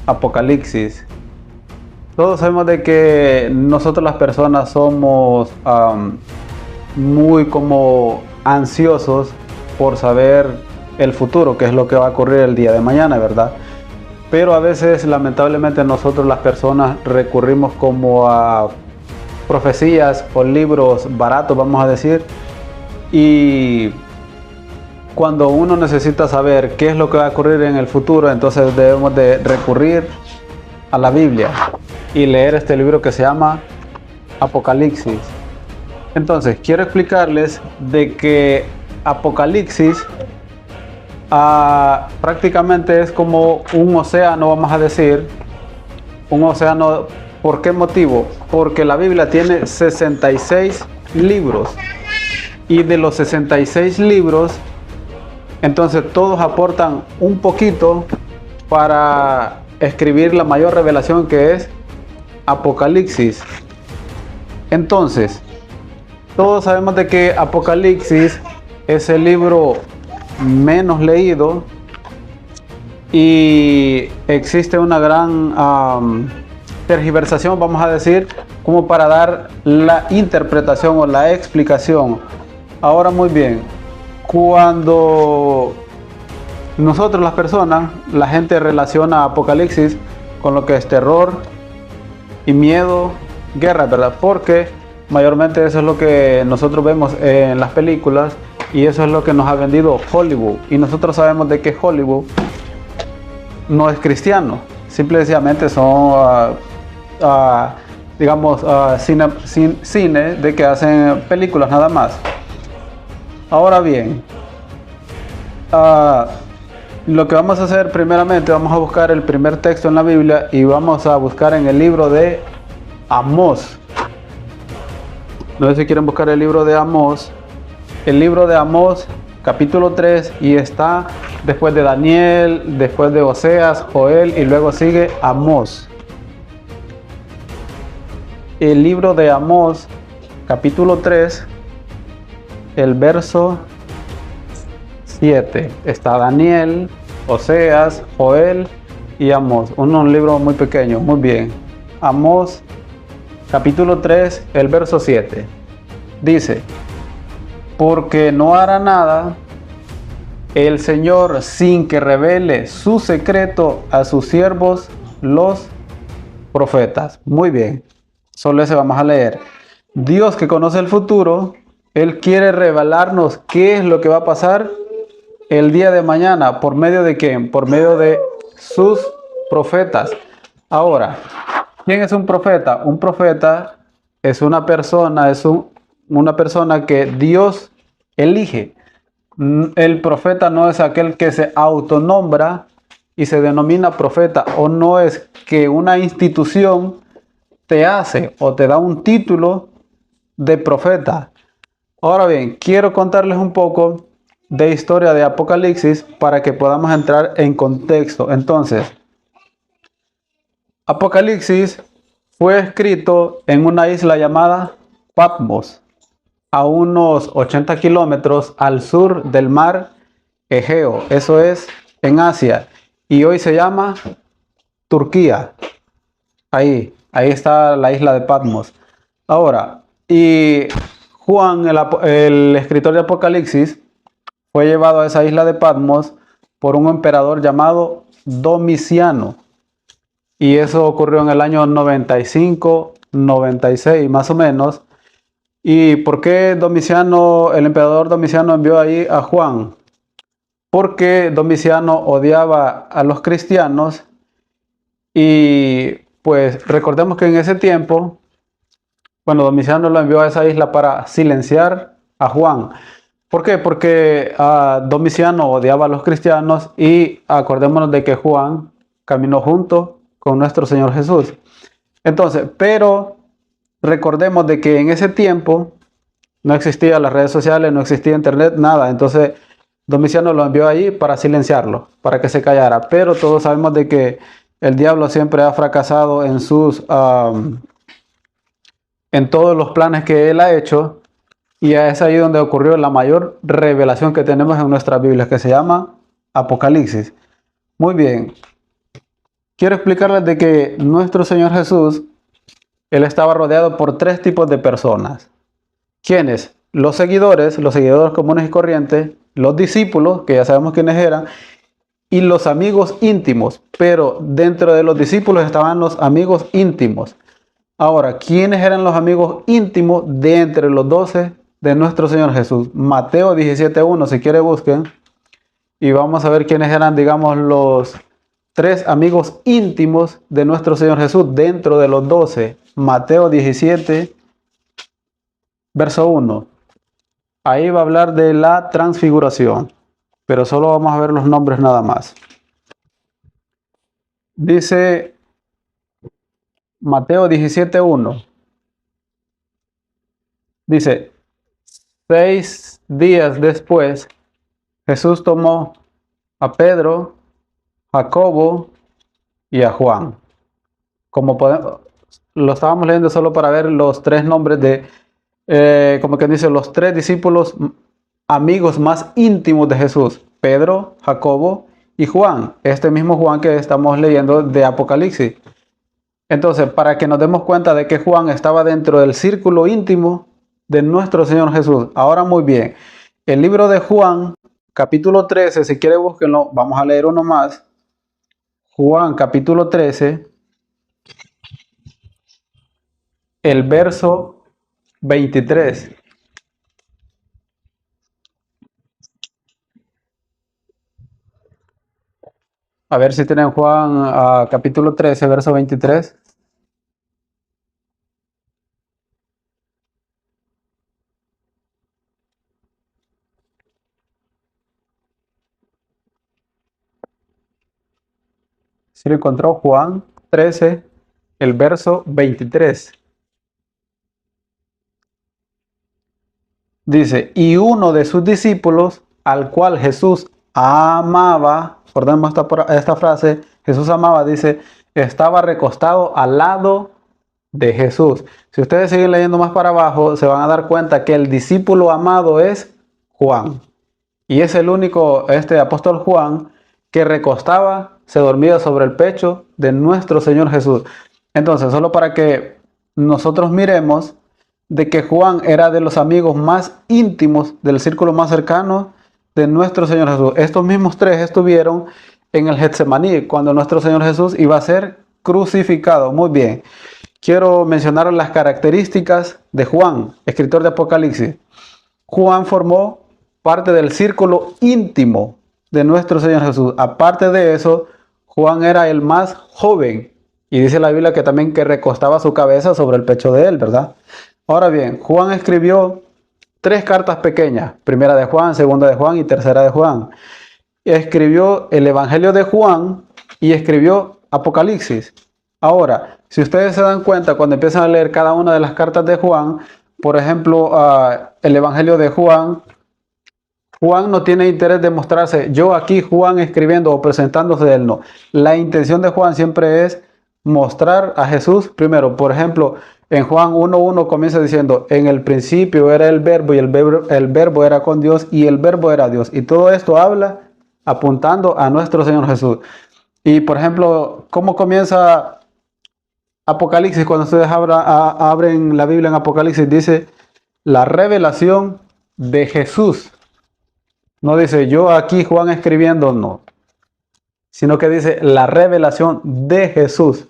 Apocalipsis. Todos sabemos de que nosotros las personas somos muy como ansiosos por saber el futuro, qué es lo que va a ocurrir el día de mañana, ¿verdad? Pero a veces, lamentablemente, nosotros las personas recurrimos como a profecías o libros baratos, vamos a decir, y cuando uno necesita saber qué es lo que va a ocurrir en el futuro, entonces debemos de recurrir a la Biblia y leer este libro que se llama Apocalipsis. Entonces, quiero explicarles de que Apocalipsis prácticamente es como un océano, vamos a decir, un océano. ¿Por qué motivo? Porque la Biblia tiene 66 libros y de los 66 libros, entonces todos aportan un poquito para escribir la mayor revelación, que es Apocalipsis. Entonces, todos sabemos de que Apocalipsis es el libro menos leído y existe una gran tergiversación, vamos a decir, como para dar la interpretación o la explicación. Ahora, muy bien, cuando nosotros las personas, la gente relaciona Apocalipsis con lo que es terror y miedo, guerra, ¿verdad? Porque mayormente eso es lo que nosotros vemos en las películas y eso es lo que nos ha vendido Hollywood. Y nosotros sabemos de que Hollywood no es cristiano, simple y sencillamente son, digamos, cine de que hacen películas nada más. Ahora bien, lo que vamos a hacer primeramente, vamos a buscar el primer texto en la Biblia y vamos a buscar en el libro de Amós. No sé si quieren buscar el libro de Amós. El libro de Amós, capítulo 3, y está después de Daniel, después de Oseas, Joel, y luego sigue Amós. El libro de Amós, capítulo 3, el verso 7. Está Daniel, Oseas, Joel y Amós. Un libro muy pequeño, muy bien. Amós, capítulo 3, el verso 7. Dice: porque no hará nada el Señor sin que revele su secreto a sus siervos los profetas. Muy bien, solo ese vamos a leer. Dios, que conoce el futuro, Él quiere revelarnos qué es lo que va a pasar el día de mañana. ¿Por medio de quién? Por medio de sus profetas. Ahora, ¿quién es un profeta? Un profeta es una persona, una persona que Dios elige. El profeta no es aquel que se autonombra y se denomina profeta, o no es que una institución te hace o te da un título de profeta. Ahora bien, quiero contarles un poco de historia de Apocalipsis para que podamos entrar en contexto. Entonces, Apocalipsis fue escrito en una isla llamada Patmos, a unos 80 kilómetros al sur del mar Egeo. Eso es en Asia. Y hoy se llama Turquía. Ahí está la isla de Patmos. Ahora, y Juan, el escritor de Apocalipsis, fue llevado a esa isla de Patmos por un emperador llamado Domiciano. Y eso ocurrió en el año 95, 96 más o menos. ¿Y por qué Domiciano, el emperador Domiciano, envió ahí a Juan? Porque Domiciano odiaba a los cristianos y pues recordemos que en ese tiempo, bueno, Domiciano lo envió a esa isla para silenciar a Juan. ¿Por qué? Porque Domiciano odiaba a los cristianos y acordémonos de que Juan caminó junto con nuestro Señor Jesús. Entonces, pero recordemos de que en ese tiempo no existían las redes sociales, no existía internet, nada. Entonces Domiciano lo envió ahí para silenciarlo, para que se callara. Pero todos sabemos de que el diablo siempre ha fracasado en en todos los planes que él ha hecho. Y es ahí donde ocurrió la mayor revelación que tenemos en nuestra Biblia, que se llama Apocalipsis. Muy bien. quiero explicarles de que nuestro Señor Jesús, Él estaba rodeado por tres tipos de personas. ¿Quiénes? Los seguidores comunes y corrientes, los discípulos, que ya sabemos quiénes eran, y los amigos íntimos. Pero dentro de los discípulos estaban los amigos íntimos. Ahora, ¿quiénes eran los amigos íntimos de entre los 12 de nuestro Señor Jesús? Mateo 17:1, si quiere busquen. Y vamos a ver quiénes eran, digamos, los tres amigos íntimos de nuestro Señor Jesús dentro de los 12. Mateo 17, verso 1. Ahí va a hablar de la transfiguración, pero solo vamos a ver los nombres nada más. Dice Mateo 17:1. Dice, 6 días después, Jesús tomó a Pedro, Jacobo y a Juan. Como podemos, lo estábamos leyendo solo para ver los tres nombres de, como que dice, los tres discípulos amigos más íntimos de Jesús: Pedro, Jacobo y Juan. Este mismo Juan que estamos leyendo de Apocalipsis. Entonces, para que nos demos cuenta de que Juan estaba dentro del círculo íntimo de nuestro Señor Jesús. Ahora, muy bien, el libro de Juan, capítulo 13, si quiere búsquenlo, vamos a leer uno más. Juan, capítulo 13, el verso 23. A ver si tienen Juan, capítulo 13, verso 23. Si lo encontró, Juan 13, el verso 23. Dice, y uno de sus discípulos, al cual Jesús amaba, recordemos esta frase, Jesús amaba, dice, estaba recostado al lado de Jesús. Si ustedes siguen leyendo más para abajo, se van a dar cuenta que el discípulo amado es Juan. Y es el único, apóstol Juan, que recostaba, se dormía sobre el pecho de nuestro Señor Jesús. Entonces, solo para que nosotros miremos de que Juan era de los amigos más íntimos, del círculo más cercano de nuestro Señor Jesús. Estos mismos tres estuvieron en el Getsemaní, cuando nuestro Señor Jesús iba a ser crucificado. Muy bien. Quiero mencionar las características de Juan, escritor de Apocalipsis. Juan formó parte del círculo íntimo de nuestro Señor Jesús. Aparte de eso, Juan era el más joven. Y dice la Biblia que también que recostaba su cabeza sobre el pecho de él, ¿verdad? Ahora bien, Juan escribió 3 cartas pequeñas. Primera de Juan, segunda de Juan y tercera de Juan. Escribió el Evangelio de Juan y escribió Apocalipsis. Ahora, si ustedes se dan cuenta, cuando empiezan a leer cada una de las cartas de Juan, por ejemplo, el Evangelio de Juan, Juan no tiene interés de mostrarse, yo aquí Juan escribiendo o presentándose de él, no. La intención de Juan siempre es mostrar a Jesús primero. Por ejemplo, en Juan 1:1 comienza diciendo, en el principio era el verbo y el verbo era con Dios y el verbo era Dios. Y todo esto habla apuntando a nuestro Señor Jesús. Y por ejemplo, ¿cómo comienza Apocalipsis? Cuando ustedes abren la Biblia en Apocalipsis, dice la revelación de Jesús. No dice yo aquí Juan escribiendo, no. Sino que dice la revelación de Jesús.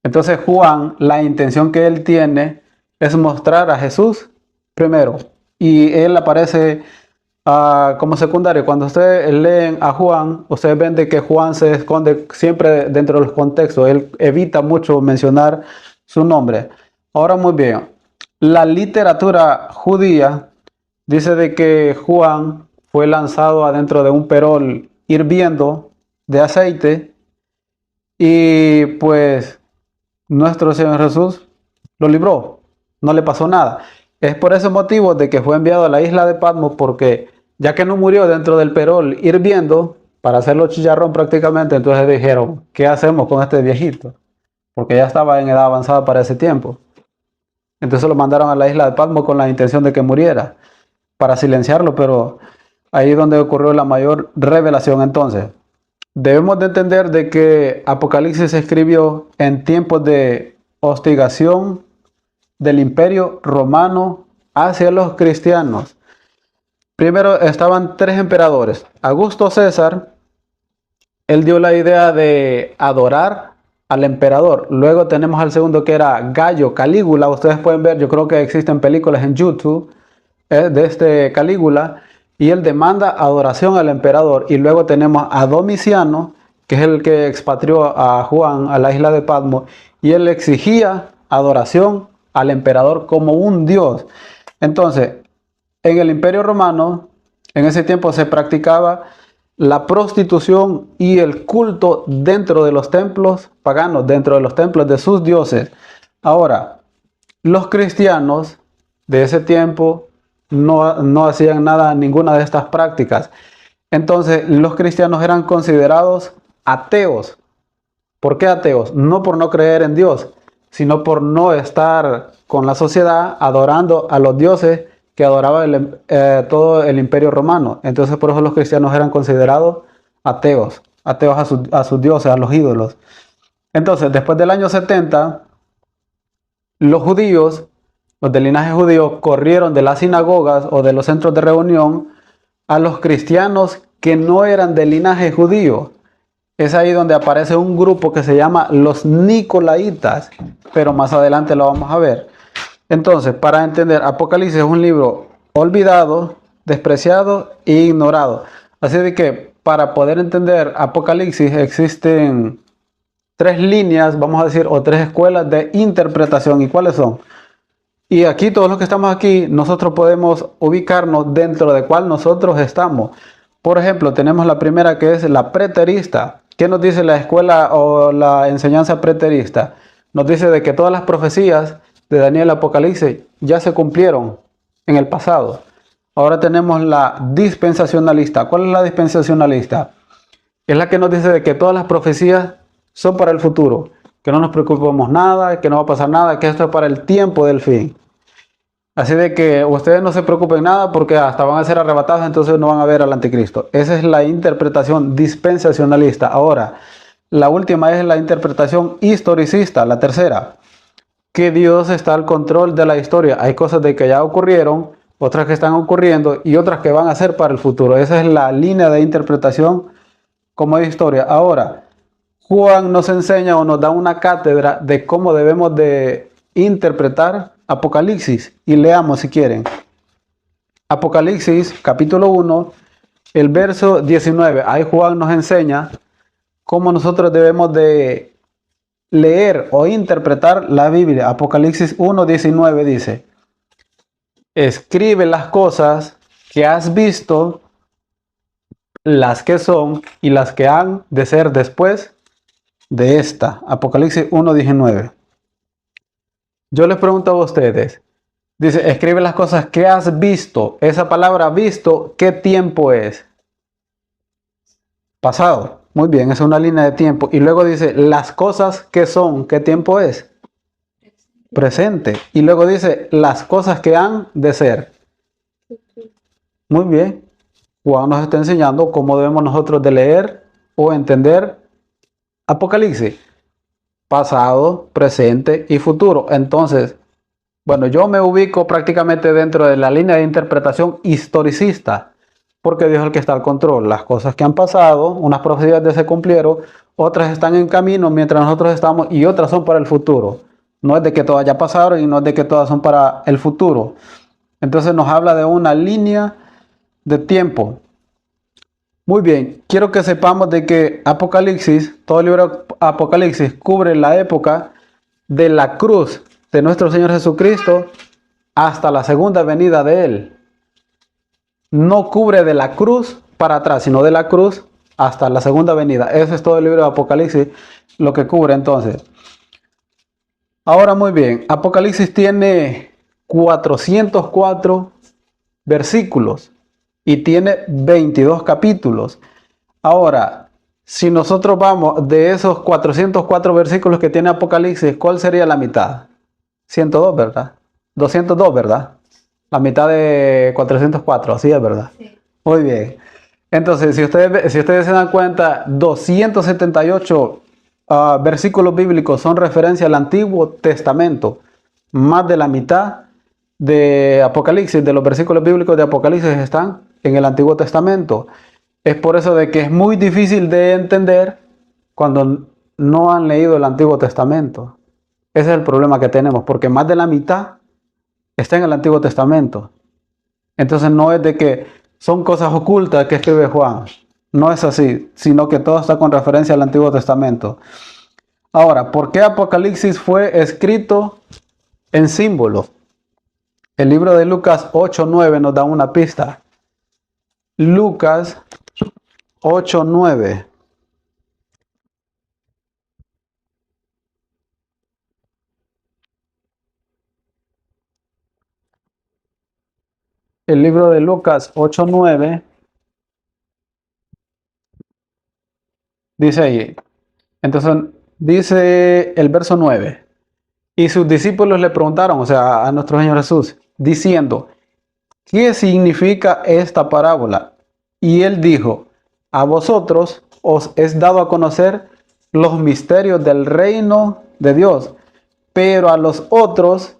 Entonces Juan, la intención que él tiene es mostrar a Jesús primero. Y él aparece como secundario. Cuando ustedes leen a Juan, ustedes ven de que Juan se esconde siempre dentro de los contextos. Él evita mucho mencionar su nombre. Ahora muy bien, la literatura judía dice de que Juan fue lanzado adentro de un perol hirviendo de aceite y pues nuestro Señor Jesús lo libró, no le pasó nada. Es por ese motivo de que fue enviado a la isla de Patmos, porque ya que no murió dentro del perol hirviendo, para hacerlo chicharrón prácticamente, entonces dijeron, ¿qué hacemos con este viejito? Porque ya estaba en edad avanzada para ese tiempo. Entonces lo mandaron a la isla de Patmos con la intención de que muriera, para silenciarlo, pero ahí es donde ocurrió la mayor revelación entonces. Debemos de entender de que Apocalipsis se escribió en tiempos de hostigación del Imperio Romano hacia los cristianos. Primero estaban tres emperadores. Augusto César, él dio la idea de adorar al emperador. Luego tenemos al segundo, que era Gallo Calígula. Ustedes pueden ver, yo creo que existen películas en YouTube de este Calígula, y él demanda adoración al emperador. Y luego tenemos a Domiciano, que es el que expatrió a Juan a la isla de Patmos, y él exigía adoración al emperador como un dios. Entonces, en el Imperio Romano, en ese tiempo se practicaba la prostitución y el culto dentro de los templos paganos, dentro de los templos de sus dioses. Ahora, los cristianos de ese tiempo no hacían nada, ninguna de estas prácticas. Entonces, los cristianos eran considerados ateos. ¿Por qué ateos? No por no creer en Dios, sino por no estar con la sociedad adorando a los dioses que adoraba todo el Imperio Romano. Entonces, por eso los cristianos eran considerados ateos, ateos a sus dioses, a los ídolos. Entonces, después del año 70, los judíos, los del linaje judío, corrieron de las sinagogas o de los centros de reunión a los cristianos que no eran del linaje judío. Es ahí donde aparece un grupo que se llama los Nicolaitas, pero más adelante lo vamos a ver. Entonces, para entender, Apocalipsis es un libro olvidado, despreciado e ignorado. Así de que para poder entender Apocalipsis existen tres líneas, vamos a decir, o tres escuelas de interpretación. ¿Y cuáles son? Y aquí, todos los que estamos aquí, nosotros podemos ubicarnos dentro de cuál nosotros estamos. Por ejemplo, tenemos la primera, que es la preterista. ¿Qué nos dice la escuela o la enseñanza preterista? Nos dice de que todas las profecías de Daniel Apocalipsis ya se cumplieron en el pasado. Ahora tenemos la dispensacionalista. ¿Cuál es la dispensacionalista? Es la que nos dice de que todas las profecías son para el futuro, que no nos preocupemos nada, que no va a pasar nada, que esto es para el tiempo del fin. Así de que ustedes no se preocupen nada porque hasta van a ser arrebatados, entonces no van a ver al anticristo. Esa es la interpretación dispensacionalista. Ahora, la última es la interpretación historicista, la tercera, que Dios está al control de la historia. Hay cosas de que ya ocurrieron, otras que están ocurriendo y otras que van a ser para el futuro. Esa es la línea de interpretación como de historia. Ahora, Juan nos enseña o nos da una cátedra de cómo debemos de interpretar Apocalipsis, y leamos si quieren. Apocalipsis capítulo 1, el verso 19. Ahí Juan nos enseña cómo nosotros debemos de leer o interpretar la Biblia. Apocalipsis 1, 19 dice: escribe las cosas que has visto, las que son y las que han de ser después de esta. Apocalipsis 1, 19. Yo les pregunto a ustedes, dice, escribe las cosas que has visto. Esa palabra visto, ¿qué tiempo es? Pasado. Muy bien, es una línea de tiempo. Y luego dice, las cosas que son, ¿qué tiempo es? Presente. Y luego dice, las cosas que han de ser. Muy bien. Juan nos está enseñando cómo debemos nosotros de leer o entender Apocalipsis. Pasado, presente y futuro. Entonces, bueno, yo me ubico prácticamente dentro de la línea de interpretación historicista, porque Dios es el que está al control. Las cosas que han pasado, unas profecías ya se cumplieron, otras están en camino mientras nosotros estamos, y otras son para el futuro. No es de que todas ya pasaron y no es de que todas son para el futuro. Entonces nos habla de una línea de tiempo. Muy bien, quiero que sepamos de que Apocalipsis, todo el libro Apocalipsis cubre la época de la cruz de nuestro Señor Jesucristo hasta la segunda venida de Él. No cubre de la cruz para atrás, sino de la cruz hasta la segunda venida. Eso es todo el libro de Apocalipsis, lo que cubre entonces. Ahora muy bien, Apocalipsis tiene 404 versículos y tiene 22 capítulos. Ahora, si nosotros vamos de esos 404 versículos que tiene Apocalipsis, ¿cuál sería la mitad? 102, ¿verdad? 202, ¿verdad? La mitad de 404, así es, ¿verdad? Sí. Muy bien. Entonces, si ustedes se dan cuenta, 278 versículos bíblicos son referencia al Antiguo Testamento. Más de la mitad de Apocalipsis, de los versículos bíblicos de Apocalipsis están en el Antiguo Testamento. Es por eso de que es muy difícil de entender cuando no han leído el Antiguo Testamento. Ese es el problema que tenemos, porque más de la mitad está en el Antiguo Testamento. Entonces no es de que son cosas ocultas que escribe Juan. No es así, sino que todo está con referencia al Antiguo Testamento. Ahora, ¿por qué Apocalipsis fue escrito en símbolos? El libro de Lucas 8:9 nos da una pista. Lucas 8:9. El libro de Lucas 8:9 dice ahí. Entonces dice el verso 9. Y sus discípulos le preguntaron, o sea, a nuestro Señor Jesús, diciendo, ¿qué significa esta parábola? Y él dijo, a vosotros os es dado a conocer los misterios del reino de Dios, pero a los otros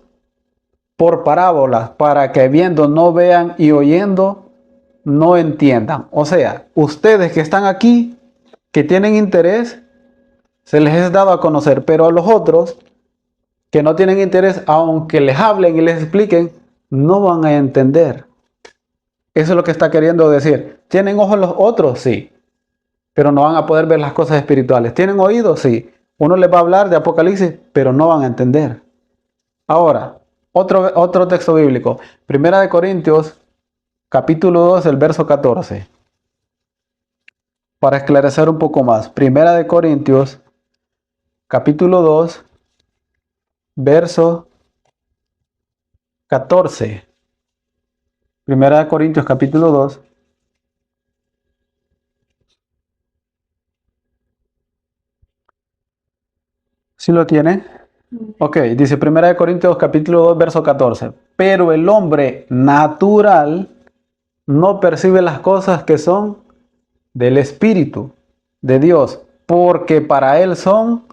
por parábolas, para que viendo no vean y oyendo no entiendan. O sea, ustedes que están aquí, que tienen interés, se les es dado a conocer, pero a los otros que no tienen interés, aunque les hablen y les expliquen, no van a entender. Eso es lo que está queriendo decir. ¿Tienen ojos los otros? Sí, pero no van a poder ver las cosas espirituales. ¿Tienen oídos? Sí. Uno les va a hablar de Apocalipsis, pero no van a entender. Ahora, otro texto bíblico. Primera de Corintios, capítulo 2, el verso 14. Para esclarecer un poco más. Primera de Corintios, capítulo 2, verso 14. Primera de Corintios, capítulo 2. ¿Sí lo tiene? Ok, dice Primera de Corintios, capítulo 2, verso 14. Pero el hombre natural no percibe las cosas que son del Espíritu de Dios, porque para él son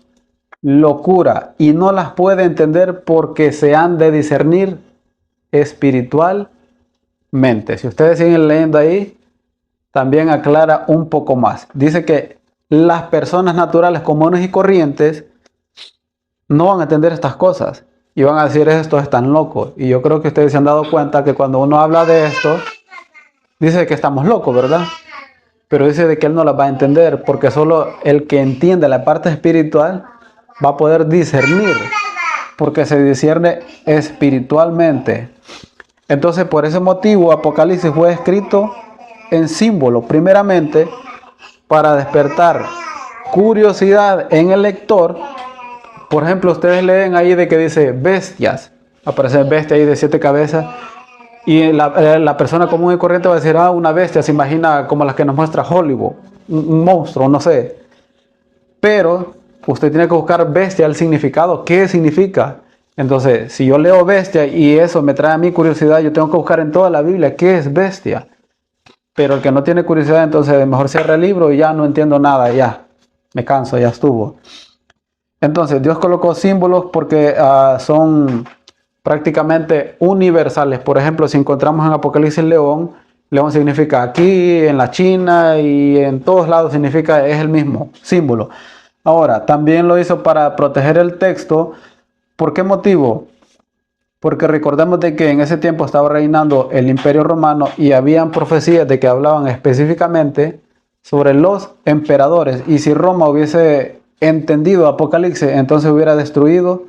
locura y no las puede entender porque se han de discernir espiritualmente. Si ustedes siguen leyendo ahí, también aclara un poco más. Dice que las personas naturales comunes y corrientes no van a entender estas cosas y van a decir, estos están locos. Y yo creo que ustedes se han dado cuenta que cuando uno habla de esto, dice que estamos locos, ¿verdad? Pero dice de que él no las va a entender, porque solo el que entiende la parte espiritual va a poder discernir, porque se discierne espiritualmente. Entonces, por ese motivo, Apocalipsis fue escrito en símbolo, primeramente, para despertar curiosidad en el lector. Por ejemplo, ustedes leen ahí de que dice bestias, aparece bestia ahí de 7 cabezas, y la persona común y corriente va a decir, una bestia, se imagina como las que nos muestra Hollywood, un monstruo, no sé. Pero usted tiene que buscar bestia, el significado, ¿qué significa? Entonces, si yo leo bestia y eso me trae a mí curiosidad, yo tengo que buscar en toda la Biblia qué es bestia. Pero el que no tiene curiosidad, entonces mejor cierra el libro y ya no entiendo nada, ya me canso, ya estuvo. Entonces, Dios colocó símbolos porque son prácticamente universales. Por ejemplo, si encontramos en Apocalipsis león, león significa aquí, en la China y en todos lados significa, es el mismo símbolo. Ahora, también lo hizo para proteger el texto. ¿Por qué motivo? Porque recordemos de que en ese tiempo estaba reinando el Imperio Romano y habían profecías de que hablaban específicamente sobre los emperadores. Y si Roma hubiese entendido Apocalipsis, entonces hubiera destruido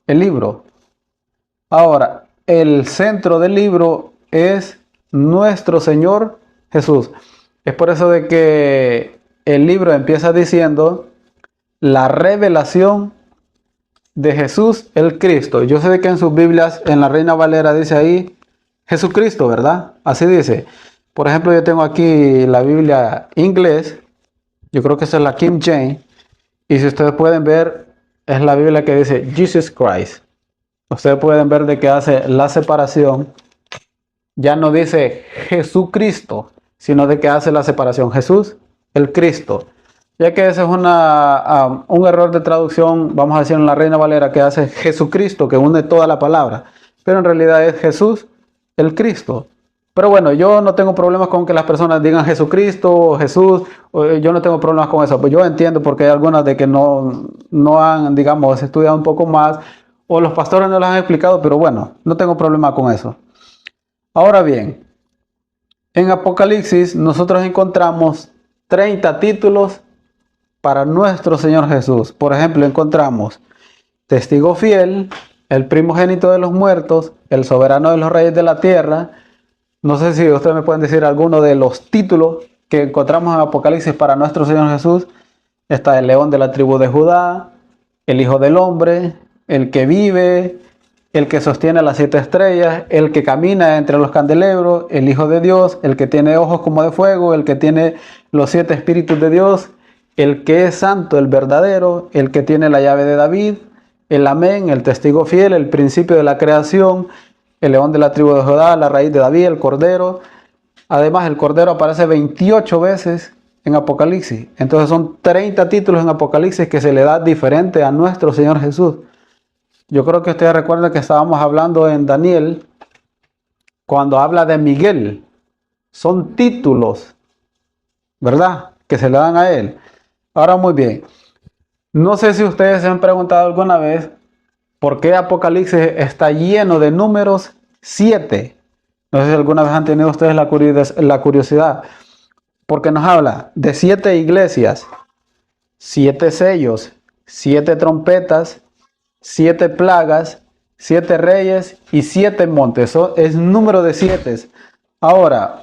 el libro. Ahora, el centro del libro es nuestro Señor Jesús. Es por eso de que el libro empieza diciendo la revelación de Jesús el Cristo. Yo sé de que en sus Biblias, en la Reina Valera dice ahí Jesucristo, ¿verdad? Así dice. Por ejemplo, yo tengo aquí la Biblia inglés. Yo creo que esa es la King James. Y si ustedes pueden ver, es la Biblia que dice Jesus Christ. Ustedes pueden ver de que hace la separación. Ya no dice Jesucristo, sino de que hace la separación. Jesús, el Cristo. Ya que ese es un error de traducción, vamos a decir en la Reina Valera, que hace Jesucristo, que une toda la palabra. Pero en realidad es Jesús, el Cristo. Pero bueno, yo no tengo problemas con que las personas digan Jesucristo o Jesús. Yo no tengo problemas con eso. Pues yo entiendo porque hay algunas de que no han, digamos, estudiado un poco más. O los pastores no las han explicado, pero bueno, no tengo problema con eso. Ahora bien, en Apocalipsis nosotros encontramos 30 títulos para nuestro Señor Jesús. Por ejemplo, encontramos testigo fiel, el primogénito de los muertos, el soberano de los reyes de la tierra. No sé si ustedes me pueden decir alguno de los títulos que encontramos en Apocalipsis para nuestro Señor Jesús. Está el león de la tribu de Judá, el Hijo del Hombre, el que vive, el que sostiene las 7 estrellas, el que camina entre los candelabros, el Hijo de Dios, el que tiene ojos como de fuego, el que tiene los 7 espíritus de Dios, el que es santo, el verdadero, el que tiene la llave de David, el Amén, el testigo fiel, el principio de la creación, el león de la tribu de Judá, la raíz de David, el cordero. Además, el cordero aparece 28 veces en Apocalipsis. Entonces son 30 títulos en Apocalipsis que se le da diferente a nuestro Señor Jesús. Yo creo que ustedes recuerdan que estábamos hablando en Daniel, cuando habla de Miguel. Son títulos, ¿verdad?, que se le dan a él. Ahora, muy bien. No sé si ustedes se han preguntado alguna vez por qué Apocalipsis está lleno de números 7. No sé si alguna vez han tenido ustedes la curiosidad. Porque nos habla de 7 iglesias, 7 sellos, 7 trompetas, 7 plagas, 7 reyes y 7 montes. Eso es número de 7. Ahora,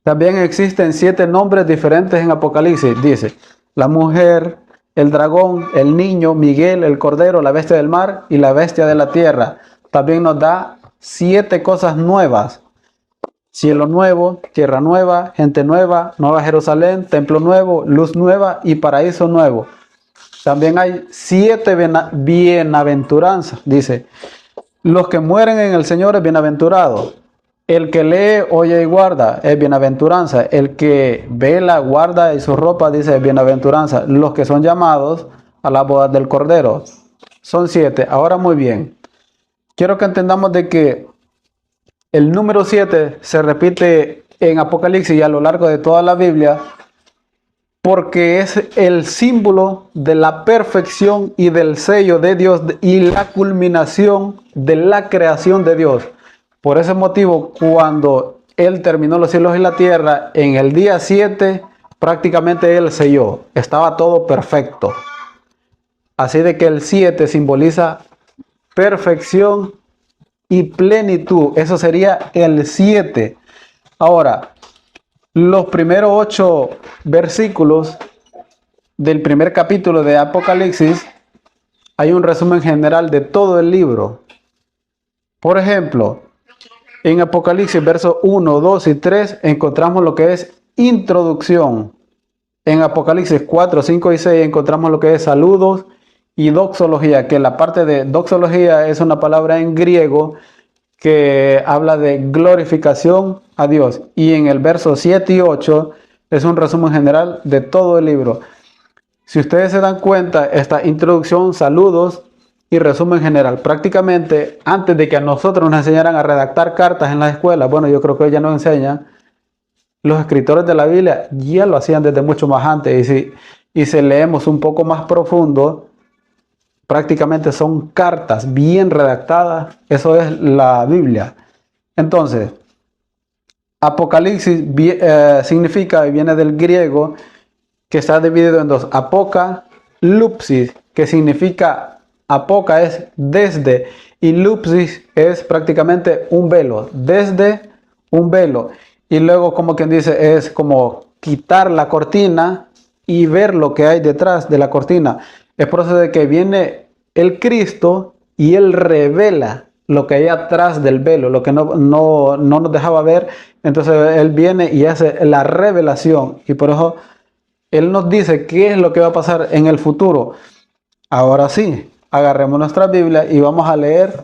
también existen 7 nombres diferentes en Apocalipsis. Dice, la mujer, el dragón, el niño, Miguel, el cordero, la bestia del mar y la bestia de la tierra. También nos da 7 cosas nuevas. Cielo nuevo, tierra nueva, gente nueva, nueva Jerusalén, templo nuevo, luz nueva y paraíso nuevo. También hay 7 bienaventuranzas. Dice, los que mueren en el Señor es bienaventurado. El que lee, oye y guarda es bienaventuranza. El que vela, guarda y su ropa, dice, es bienaventuranza. Los que son llamados a la boda del Cordero. Son 7. Ahora muy bien. Quiero que entendamos de que el número 7 se repite en Apocalipsis y a lo largo de toda la Biblia porque es el símbolo de la perfección y del sello de Dios y la culminación de la creación de Dios. Por ese motivo, cuando Él terminó los cielos y la tierra, en el día 7 prácticamente Él selló. Estaba todo perfecto. Así de que el 7 simboliza perfección y plenitud. Eso sería el 7. Ahora, los primeros 8 versículos del primer capítulo de Apocalipsis, hay un resumen general de todo el libro. Por ejemplo, en Apocalipsis versos 1, 2 y 3 encontramos lo que es introducción. En Apocalipsis 4, 5 y 6 encontramos lo que es saludos y doxología, que la parte de doxología es una palabra en griego que habla de glorificación a Dios. Y en el verso 7 y 8 es un resumen general de todo el libro. Si ustedes se dan cuenta, esta introducción, saludos y resumen general. Prácticamente antes de que a nosotros nos enseñaran a redactar cartas en la escuela, bueno, yo creo que hoy ya nos enseñan, los escritores de la Biblia ya lo hacían desde mucho más antes. Y si leemos un poco más profundo, prácticamente son cartas bien redactadas. Eso es la Biblia. Entonces, Apocalipsis significa y viene del griego que está dividido en dos. Apocalipsis, que significa apoca es desde y lupsis es prácticamente un velo, desde un velo. Y luego, como quien dice, es como quitar la cortina y ver lo que hay detrás de la cortina. Es por eso de que viene el Cristo y Él revela lo que hay atrás del velo, lo que no nos dejaba ver. Entonces Él viene y hace la revelación. Y por eso Él nos dice qué es lo que va a pasar en el futuro. Ahora sí, agarremos nuestra Biblia y vamos a leer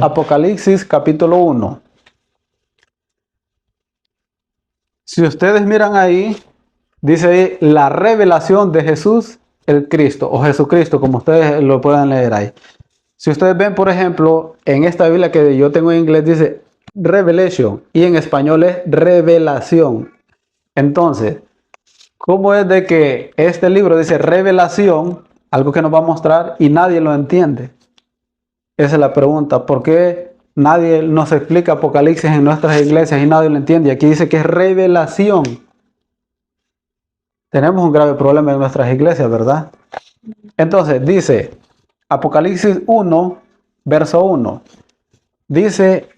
Apocalipsis capítulo 1. Si ustedes miran ahí, dice ahí la revelación de Jesús, el Cristo, o Jesucristo, como ustedes lo puedan leer ahí. Si ustedes ven, por ejemplo, en esta Biblia que yo tengo en inglés, dice Revelation, y en español es revelación. Entonces, ¿cómo es de que este libro dice revelación, algo que nos va a mostrar, y nadie lo entiende? Esa es la pregunta. ¿Por qué nadie nos explica Apocalipsis en nuestras iglesias y nadie lo entiende? Y aquí dice que es revelación. Tenemos un grave problema en nuestras iglesias, ¿verdad? Entonces dice Apocalipsis 1, verso 1. Dice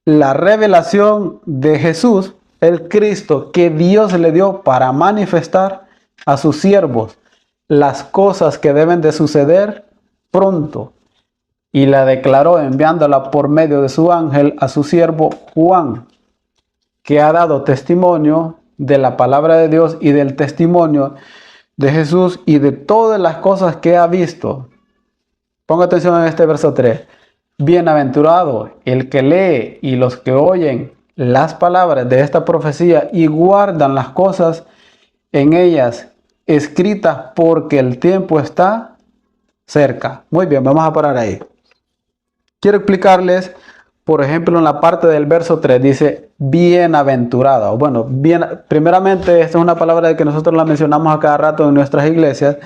la revelación de Jesús, el Cristo, que Dios le dio para manifestar a sus siervos las cosas que deben de suceder pronto. Y la declaró enviándola por medio de su ángel a su siervo Juan, que ha dado testimonio de la palabra de Dios y del testimonio de Jesús y de todas las cosas que ha visto. Ponga atención en este verso 3. Bienaventurado el que lee y los que oyen las palabras de esta profecía y guardan las cosas en ellas escritas, porque el tiempo está cerca. Muy bien, vamos a parar ahí. Quiero explicarles, por ejemplo, en la parte del verso 3 dice bienaventurado. Bueno, primeramente esta es una palabra que nosotros la mencionamos a cada rato en nuestras iglesias.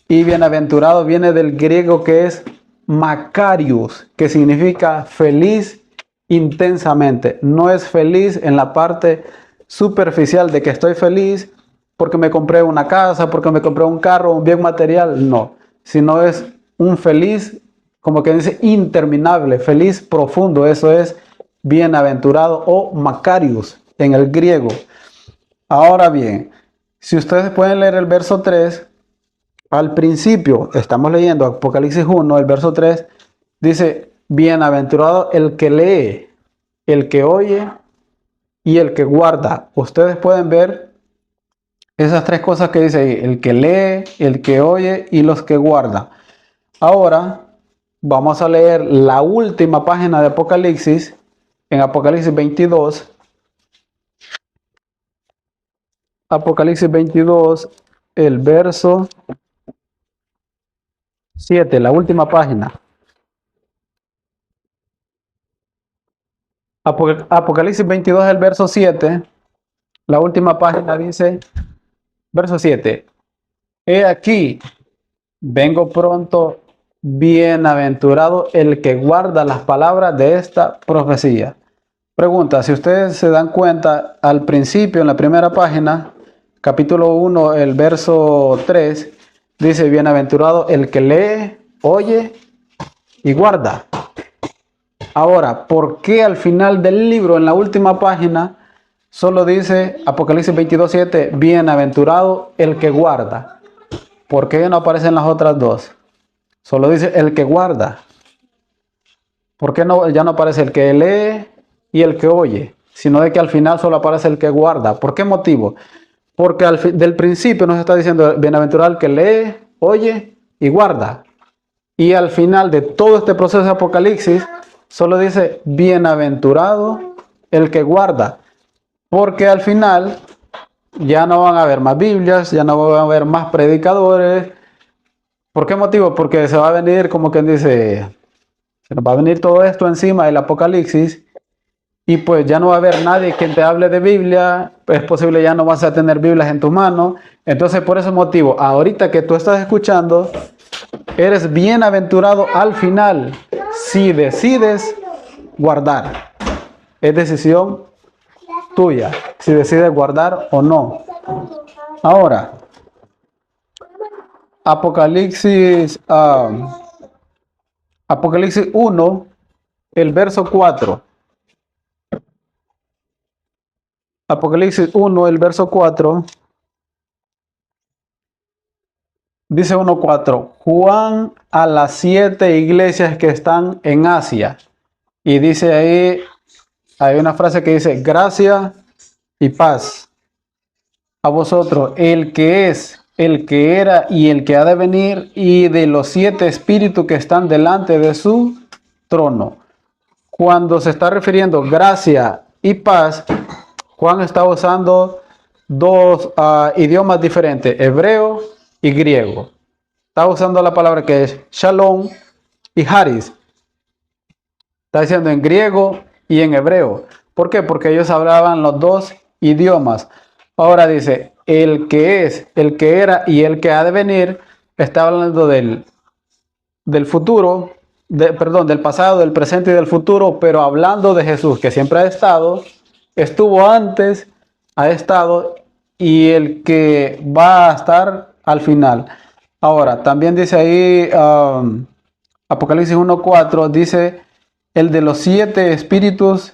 Y bienaventurado viene del griego que es Makarios, que significa feliz intensamente. No es feliz en la parte superficial de que estoy feliz porque me compré una casa, porque me compré un carro, un bien material. No, sino es un feliz, como que dice, interminable, feliz profundo. Eso es bienaventurado o Makarios en el griego. Ahora bien, si ustedes pueden leer el verso 3, al principio, estamos leyendo Apocalipsis 1, el verso 3, dice, bienaventurado el que lee, el que oye y el que guarda. Ustedes pueden ver esas tres cosas que dice ahí, el que lee, el que oye y los que guardan. Ahora vamos a leer la última página de Apocalipsis, en Apocalipsis 22. Apocalipsis 22, el verso 7, la última página. Apocalipsis 22, el verso 7, la última página dice, verso 7, he aquí, vengo pronto, bienaventurado el que guarda las palabras de esta profecía. Pregunta, si ustedes se dan cuenta, al principio, en la primera página, capítulo 1, el verso 3, dice, bienaventurado el que lee, oye y guarda. Ahora, ¿por qué al final del libro, en la última página, solo dice Apocalipsis 22:7, bienaventurado el que guarda? ¿Por qué no aparecen las otras dos? Solo dice el que guarda. ¿Por qué no, ya no aparece el que lee y el que oye? Sino de que al final solo aparece el que guarda. ¿Por qué motivo? Porque del principio nos está diciendo bienaventurado el que lee, oye y guarda. Y al final de todo este proceso de Apocalipsis, solo dice bienaventurado el que guarda. Porque al final ya no van a haber más Biblias, ya no van a haber más predicadores. ¿Por qué motivo? Porque se va a venir, como quien dice, se nos va a venir todo esto encima del Apocalipsis. Y pues ya no va a haber nadie quien te hable de Biblia. Es posible ya no vas a tener Biblias en tus manos. Entonces por ese motivo, ahorita que tú estás escuchando, eres bienaventurado al final si decides guardar. Es decisión tuya si decides guardar o no. Ahora, Apocalipsis 1, el verso 4. Apocalipsis 1, el verso 4. Dice 1:4, Juan a las 7 iglesias que están en Asia. Y dice ahí, hay una frase que dice, gracia y paz a vosotros, el que es, el que era y el que ha de venir, y de los 7 espíritus que están delante de su trono. Cuando se está refiriendo gracia y paz, Juan está usando dos idiomas diferentes, hebreo y griego. Está usando la palabra que es shalom y haris. Está diciendo en griego y en hebreo. ¿Por qué? Porque ellos hablaban los dos idiomas. Ahora dice, el que es, el que era y el que ha de venir, está hablando del futuro, del pasado, del presente y del futuro, pero hablando de Jesús, que siempre ha estado, estuvo antes, ha estado, y el que va a estar al final. Ahora, también dice ahí, Apocalipsis 1:4, dice, el de los 7 espíritus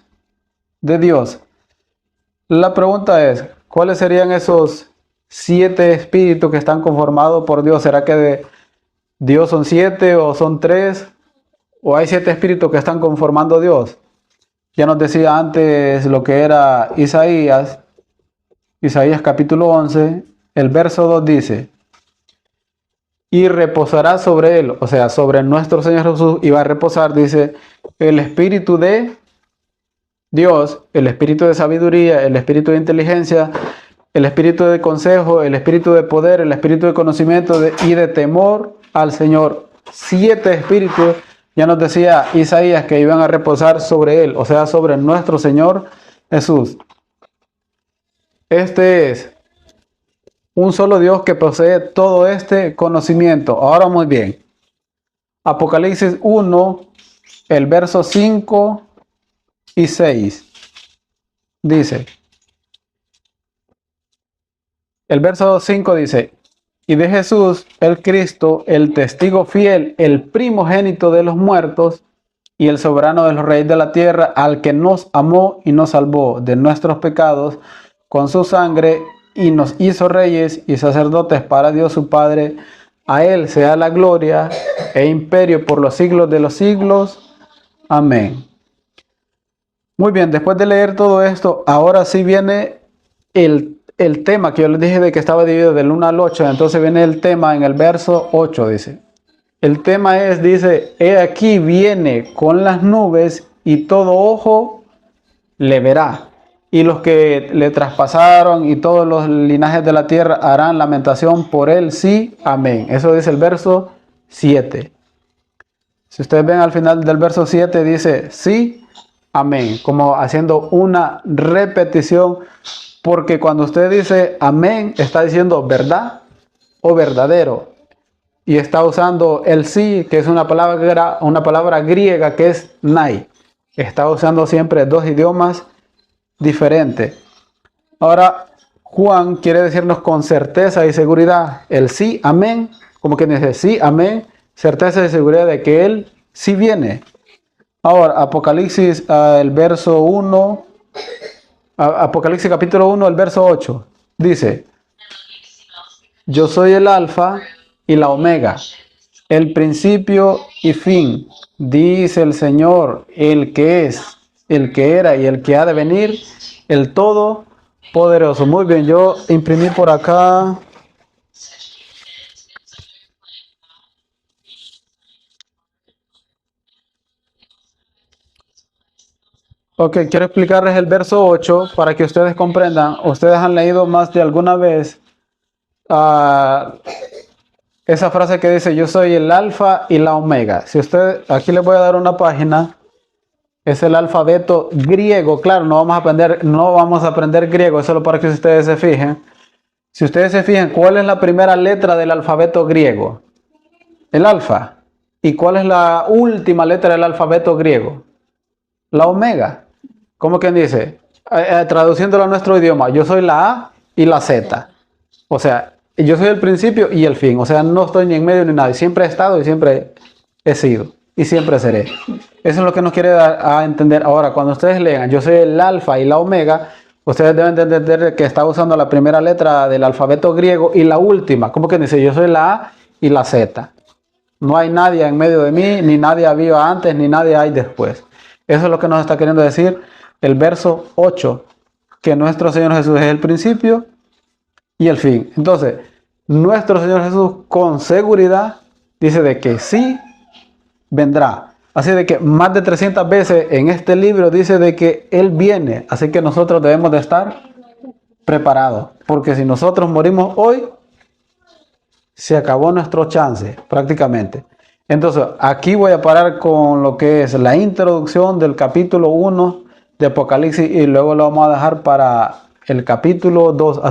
de Dios. La pregunta es, ¿cuáles serían esos 7 espíritus que están conformados por Dios? ¿Será que de Dios son 7 o son 3? ¿O hay 7 espíritus que están conformando Dios? Ya nos decía antes lo que era Isaías capítulo 11, el verso 2 dice, y reposará sobre él, o sea, sobre nuestro Señor Jesús, y va a reposar, dice, el espíritu de Dios, el espíritu de sabiduría, el espíritu de inteligencia, el espíritu de consejo, el espíritu de poder, el espíritu de conocimiento y de temor al Señor. 7 espíritus, ya nos decía Isaías, que iban a reposar sobre él, o sea, sobre nuestro Señor Jesús. Este es un solo Dios que posee todo este conocimiento. Ahora muy bien. Apocalipsis 1, el verso 5 y 6. Dice, el verso 5 dice, y de Jesús, el Cristo, el testigo fiel, el primogénito de los muertos y el soberano de los reyes de la tierra, al que nos amó y nos salvó de nuestros pecados con su sangre y nos hizo reyes y sacerdotes para Dios su Padre. A él sea la gloria e imperio por los siglos de los siglos. Amén. Muy bien, después de leer todo esto, ahora sí viene el tema que yo les dije de que estaba dividido del 1 al 8. Entonces viene el tema en el verso 8, dice. El tema es, dice, he aquí viene con las nubes y todo ojo le verá. Y los que le traspasaron y todos los linajes de la tierra harán lamentación por él, sí, amén. Eso dice el verso 7. Si ustedes ven al final del verso 7 dice, sí, amén. Como haciendo una repetición, porque cuando usted dice amén, está diciendo verdad o verdadero. Y está usando el sí, que es una palabra griega que es nai. Está usando siempre dos idiomas diferente. Ahora, Juan quiere decirnos con certeza y seguridad el sí, amén, como que dice sí, amén, certeza y seguridad de que él sí viene. Ahora, Apocalipsis, el verso 1, Apocalipsis capítulo 1, el verso 8, dice, yo soy el alfa y la omega, el principio y fin, dice el Señor, el que es, el que era y el que ha de venir, el Todopoderoso. Muy bien, yo imprimí por acá. Ok, quiero explicarles el verso 8 para que ustedes comprendan. Ustedes han leído más de alguna vez esa frase que dice, yo soy el alfa y la omega. Si usted, aquí les voy a dar una página. Es el alfabeto griego. Claro, no vamos a aprender griego, es solo para que ustedes se fijen. Si ustedes se fijan, ¿cuál es la primera letra del alfabeto griego? El alfa. ¿Y cuál es la última letra del alfabeto griego? La omega. ¿Cómo quien dice? Traduciéndolo a nuestro idioma, yo soy la A y la Z. O sea, yo soy el principio y el fin. O sea, no estoy ni en medio ni nada. Siempre he estado y siempre he sido. Y siempre seré. Eso es lo que nos quiere dar a entender. Ahora, cuando ustedes lean, yo soy el alfa y la omega, ustedes deben de entender que está usando la primera letra del alfabeto griego y la última. ¿Cómo que dice? Yo soy la A y la Z. No hay nadie en medio de mí, ni nadie había antes, ni nadie hay después. Eso es lo que nos está queriendo decir el verso 8, que nuestro Señor Jesús es el principio y el fin. Entonces, nuestro Señor Jesús con seguridad dice de que sí vendrá. Así de que más de 300 veces en este libro dice de que Él viene. Así que nosotros debemos de estar preparados. Porque si nosotros morimos hoy, se acabó nuestro chance prácticamente. Entonces, aquí voy a parar con lo que es la introducción del capítulo 1 de Apocalipsis y luego lo vamos a dejar para el capítulo 2.